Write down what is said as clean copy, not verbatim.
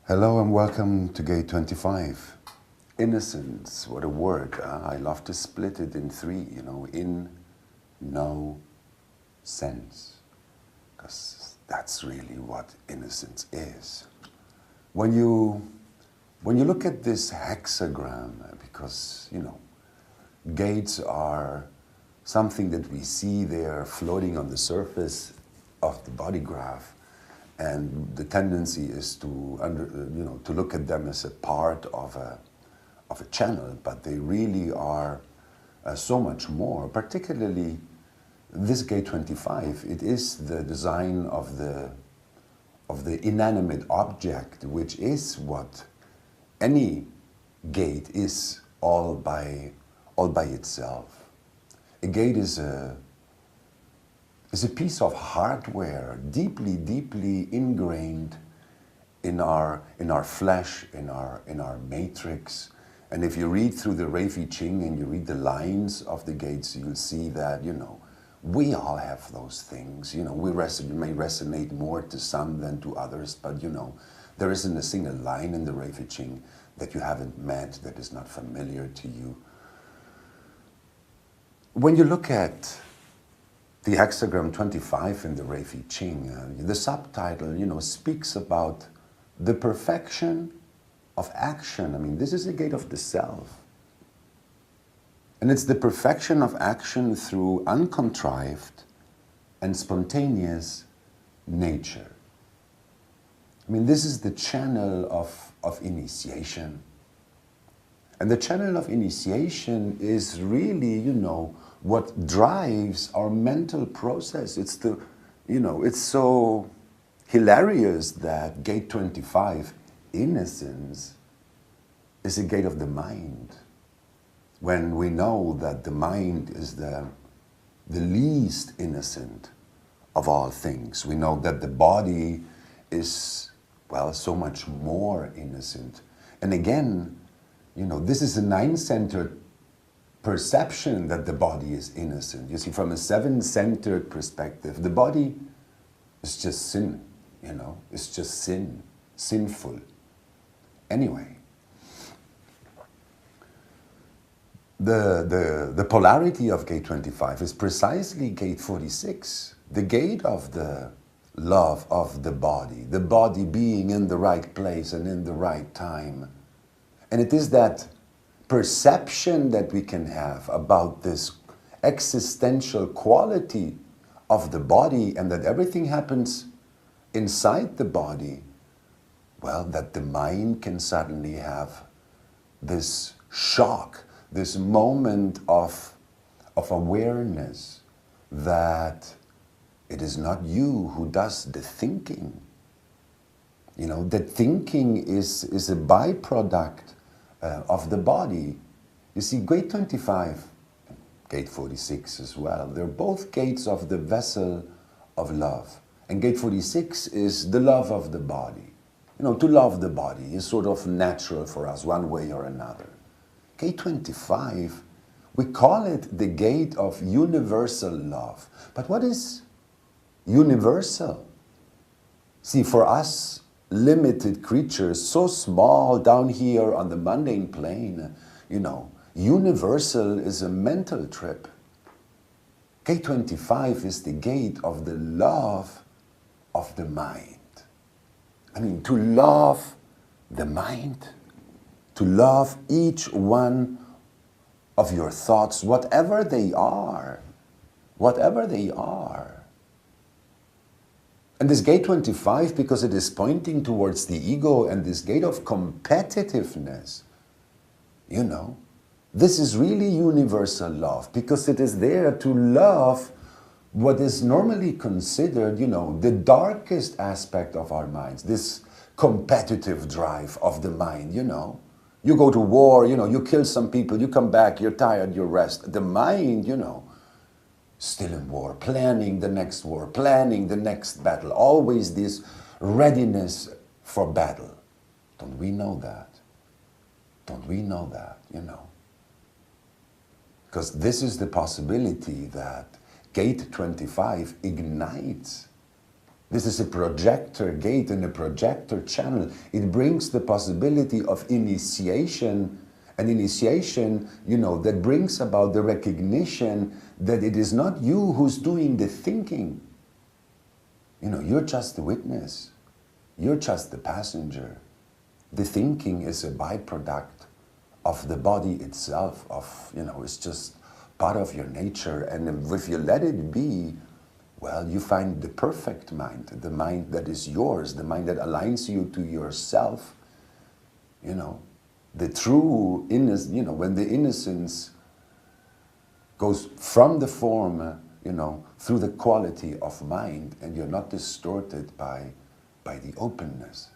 Hello and welcome to Gate 25. Innocence, what a word. I love to split it in three, in, no, sense. Because that's really what innocence is. When you look at this hexagram, because, gates are something that we see there floating on the surface of the body graph, and the tendency is to look at them as a part of a channel, but they really are so much more. Particularly this gate 25, it is the design of the inanimate object, which is what any gate is all by itself. A gate is a piece of hardware deeply, deeply ingrained in our flesh, in our matrix. And if you read through the Rave Mechanics and you read the lines of the gates, you'll see that, we all have those things. We may resonate more to some than to others, but there isn't a single line in the Rave Mechanics that you haven't met that is not familiar to you. When you look at the hexagram 25 in the Rave Mechanics, the subtitle, speaks about the perfection of action. I mean, this is a gate of the self. And it's the perfection of action through uncontrived and spontaneous nature. I mean, this is the channel of initiation. And the channel of initiation is really, what drives our mental process. It's it's so hilarious that gate 25, innocence, is a gate of the mind. When we know that the mind is the least innocent of all things. We know that the body is, so much more innocent. And again, this is a nine-centered perception that the body is innocent. You see, from a seven-centered perspective, the body is just sin, it's just sin, sinful. Anyway, the polarity of gate 25 is precisely gate 46, the gate of the love of the body being in the right place and in the right time. And it is that perception that we can have about this existential quality of the body, and that everything happens inside the body, that the mind can suddenly have this shock, this moment of awareness that it is not you who does the thinking. That thinking is a byproduct of the body. You see, gate 25, gate 46 as well, they're both gates of the vessel of love. And gate 46 is the love of the body. To love the body is sort of natural for us one way or another. Gate 25, we call it the gate of universal love. But what is universal? See, for us limited creatures, so small down here on the mundane plane, universal is a mental trip. Gate 25 is the gate of the love of the mind. I mean, to love the mind, to love each one of your thoughts, whatever they are. And this gate 25, because it is pointing towards the ego and this gate of competitiveness, this is really universal love, because it is there to love what is normally considered, the darkest aspect of our minds, this competitive drive of the mind, You go to war, you kill some people, you come back, you're tired, you rest. The mind, still in war, planning the next war, planning the next battle, always this readiness for battle. Don't we know that? Don't we know that, Because this is the possibility that gate 25 ignites This is a projector gate and a projector channel. It brings the possibility of initiation, an initiation, you know, that brings about the recognition that it is not you who's doing the thinking. You know, you're just the witness. You're just the passenger. The thinking is a byproduct of the body itself, of, you know, it's just part of your nature. And if you let it be, well, you find the perfect mind, the mind that is yours, the mind that aligns you to yourself. You know, the true innocence, you know, when the innocence goes from the form, you know, through the quality of mind, and you're not distorted by the openness.